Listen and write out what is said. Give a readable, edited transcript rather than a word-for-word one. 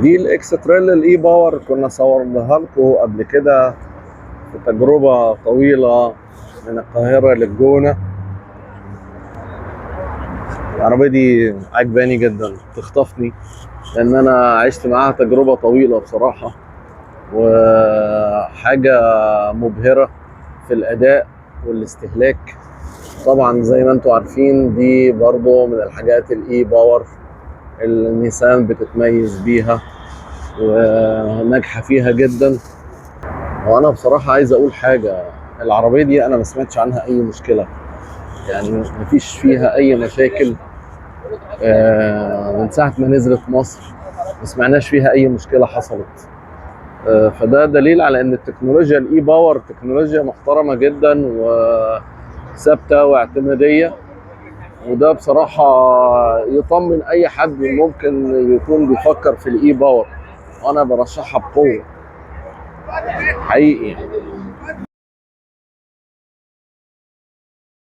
دي الاكس تريل الاي باور، كنا صورناها لكم قبل كده في تجربة طويلة من القاهرة للجونة. العربية دي عجباني جدا، تخطفني، لان انا عشت معاها تجربة طويلة بصراحة، وحاجة مبهرة في الاداء والاستهلاك. طبعا زي ما انتم عارفين دي برضو من الحاجات الاي باور اللي النيسان بتتميز بيها وناجحة فيها جدا. وانا بصراحة عايز اقول حاجة، العربية دي انا ما سمعتش عنها اي مشكلة، يعني مفيش فيها اي مشاكل. من ساعة ما نزلت مصر ما سمعناش فيها اي مشكلة حصلت. فده دليل على ان التكنولوجيا الاي باور تكنولوجيا محترمة جدا وثابتة واعتمادية، وده بصراحة يطمن اي حد ممكن يكون بيفكر في الاي باور، وانا برشحها بقوة حقيقي.